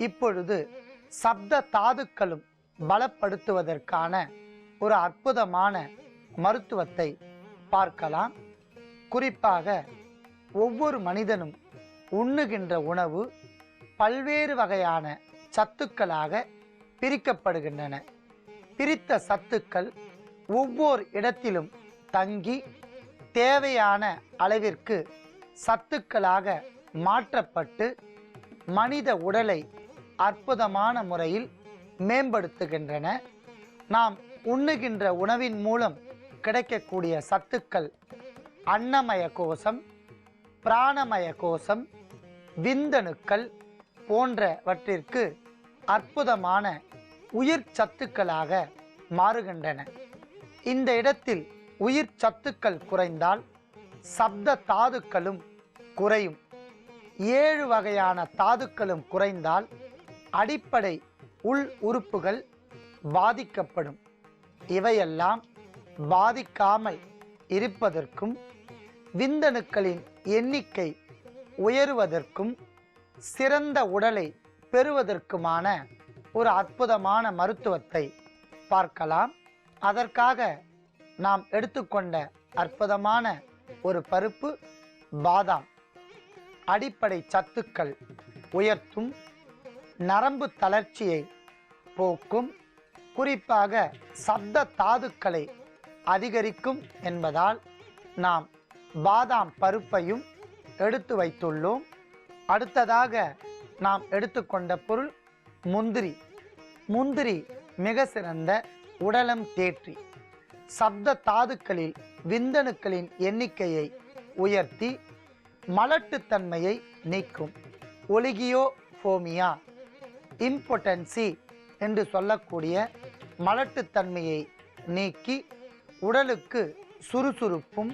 இப்பொழுது சப்த தாதுக்களும் பலப்படுத்துவதற்கான ஒரு அற்புதமான மருத்துவத்தை பார்க்கலாம். குறிப்பாக ஒவ்வொரு மனிதனும் உண்ணுகின்ற உணவு பல்வேறு வகையான சத்துக்களாக பிரிக்கப்படுகின்றன. பிரித்த சத்துக்கள் ஒவ்வொரு இடத்திலும் தங்கி தேவையான அளவிற்கு சத்துக்களாக மாற்றப்பட்டு மனித உடலை அற்புதமான முறையில் மேம்படுத்துகின்றன. நாம் உண்ணுகின்ற உணவின் மூலம் கிடைக்கக்கூடிய சத்துக்கள் அன்னமய கோஷம், பிராணமய கோஷம், விந்தணுக்கள் போன்றவற்றிற்கு அற்புதமான உயிர் சத்துக்களாக மாறுகின்றன. இந்த இடத்தில் உயிர் சத்துக்கள் குறைந்தால் சப்த தாதுக்களும் குறையும். 7 வகையான தாதுக்களும் குறைந்தால் அடிப்படை உள் உறுப்புகள் பாதிக்கப்படும். இவையெல்லாம் பாதிக்காமல் இருப்பதற்கும் விந்தணுக்களின் எண்ணிக்கை உயருவதற்கும் சிறந்த உடலை பெறுவதற்குமான ஒரு அற்புதமான மருத்துவத்தை பார்க்கலாம். அதற்காக நாம் எடுத்துக்கொண்ட அற்புதமான ஒரு பருப்பு பாதாம். அடிப்படை சத்துக்கள் உயர்த்தும், நரம்பு தளர்ச்சியை போக்கும், குறிப்பாக சப்த தாதுக்களை அதிகரிக்கும் என்பதால் நாம் பாதாம் பருப்பையும் எடுத்து வைத்துள்ளோம். அடுத்ததாக நாம் எடுத்துக்கொண்ட பொருள் முந்திரி. முந்திரி மிக சிறந்த உடலம் தேற்றி சப்த தாதுக்களில் விந்தணுக்களின் எண்ணிக்கையை உயர்த்தி மலட்டுத்தன்மையை நீக்கும். ஒலிகியோஃபோமியா, இம்பொட்டன்சி என்று சொல்லக்கூடிய மலட்டுத்தன்மையை நீக்கி உடலுக்கு சுறுசுறுப்பும்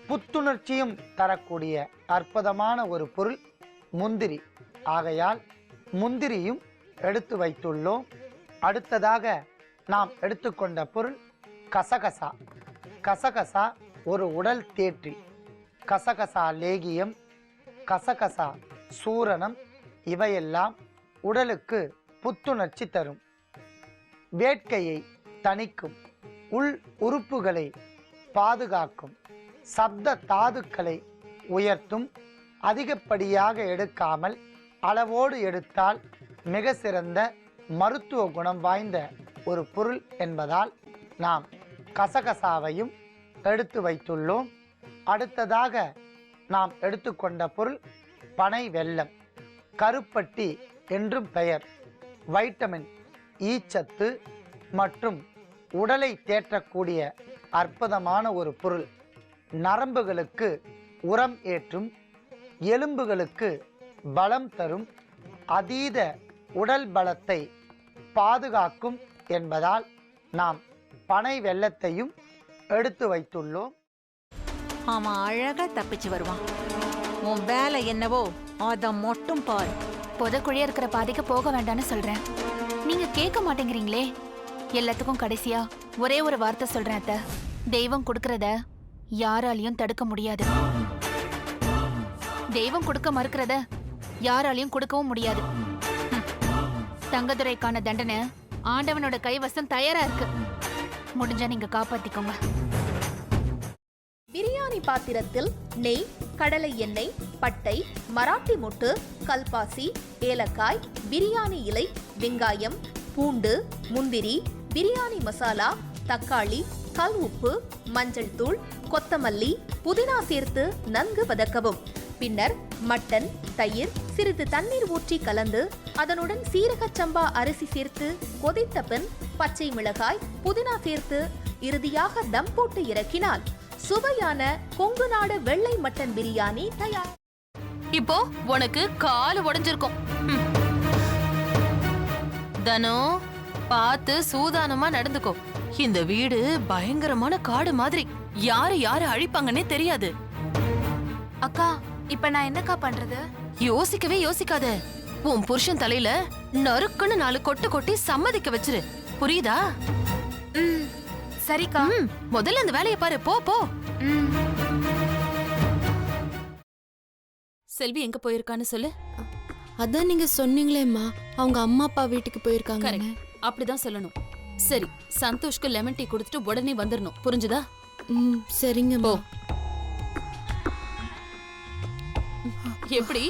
புத்துணர்ச்சியும் தரக்கூடிய அற்புதமான ஒரு பொருள் முந்திரி. ஆகையால் முந்திரியும் எடுத்து வைத்துள்ளோம். அடுத்ததாக நாம் எடுத்துக்கொண்ட பொருள் கசகசா. கசகசா ஒரு உடல் தேற்றி. கசகசா லேகியம், கசகசா சூரணம் இவையெல்லாம் உடலுக்கு புத்துணர்ச்சி தரும். வேட்கையை தணிக்கும், உள் உறுப்புகளை பாதுகாக்கும், சப்த தாதுக்களை உயர்த்தும். அதிகப்படியாக எடுக்காமல் அளவோடு எடுத்தால் மிக சிறந்த மருத்துவ குணம் வாய்ந்த ஒரு பொருள் என்பதால் நாம் கசகசாவையும் எடுத்து வைத்துள்ளோம். அடுத்ததாக நாம் எடுத்துக்கொண்ட பொருள் பனை வெல்லம். கருப்பட்டி என்றும் பெயர். வைட்டமின் ஈ சத்து மற்றும் உடலை தேற்றக்கூடிய அற்புதமான ஒரு பொருள். நரம்புகளுக்கு உரம் ஏற்றும், எலும்புகளுக்கு பலம் தரும், அதீத உடல் பலத்தை பாதுகாக்கும் என்பதால் நாம் பனை வெல்லத்தையும் எடுத்து வைத்துள்ளோம். அவன் அழகா தப்பிச்சு வருவான். உன் வேலை என்னவோ அதை மட்டும் பாரு. புதக்குழியா இருக்கிற பாதைக்கு போக வேண்டாம்னு சொல்றேன், நீங்க கேட்க மாட்டேங்கிறீங்களே. எல்லாத்துக்கும் கடைசியா ஒரே ஒரு வார்த்தை சொல்றேன் அத்தை. தெய்வம் கொடுக்கறத யாராலையும் தடுக்க முடியாது. தெய்வம் கொடுக்க மறுக்கிறத யாராலையும் கொடுக்கவும் முடியாது. தங்கதுரைக்கான தண்டனை ஆண்டவனோட கைவசம் தயாரா இருக்கு. முடிஞ்சா நீங்க காப்பாத்திக்கோங்க. பிரியாணி பாத்திரத்தில் நெய், கடலை எண்ணெய், பட்டை, மராட்டி மொட்டு, கல்பாசி, ஏலக்காய், பிரியாணி இலை, வெங்காயம், பூண்டு, முந்திரி, பிரியாணி மசாலா, தக்காளி, கல் உப்பு, மஞ்சள் தூள், கொத்தமல்லி, புதினா சேர்த்து நன்கு வதக்கவும். பின்னர் மட்டன், தயிர், சிறிது தண்ணீர் ஊற்றி கலந்து அதனுடன் சீரக சம்பா அரிசி சேர்த்து கொதித்த பின் பச்சை மிளகாய், புதினா சேர்த்து இறுதியாக தம் போட்டு இறக்கினால் சுவையான கொங்கு நாடு வெள்ளை மட்டன் பிரியாணி தயார். இப்போ உனக்கு கால் உடைஞ்சிருக்கும். தனோ பார்த்து சூதானமா நடந்துக்கோ. இந்த வீடு பயங்கரமான காடு மாதிரி, யாரு யாரு அழிப்பாங்கன்னே தெரியாது. அக்கா, இப்ப நான் என்னக்கா பண்றது? யோசிக்கவே யோசிக்காத. உன் புருஷன் தலையில நறுக்குன்னு 4 கொட்டு கொட்டி சம்மதிக்க வச்சிரு. புரியுதா? சரிக்கா. முதல்ல அந்த வேலையை பாரு. போ போ. செல்வி எங்க போயிருக்கான்னு சொல்லு. அதான் நீங்க சொன்னீங்களேம்மா அவங்க அம்மா அப்பா வீட்டுக்கு போயிருக்காங்க. கரெக்ட், அப்படிதான் சொல்லணும். சரி, சந்தோஷ்க்கு லெமன் டீ கொடுத்துட்டு உடனே வந்துடணும், புரிஞ்சுதா? சரிங்கம்மா. எப்படி?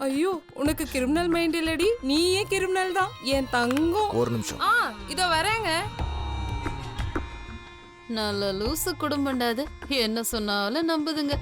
ஐயோ, உனக்கு கிரிமினல் மைண்ட் இல்லடி, நீயே கிரிமினல் தான் என் தங்கம். ஒரு நிமிஷம். இதோ வரேங்க. நல்ல லூசு குடும்பம்டா அது, என்ன சொன்னாலும் நம்புதுங்க.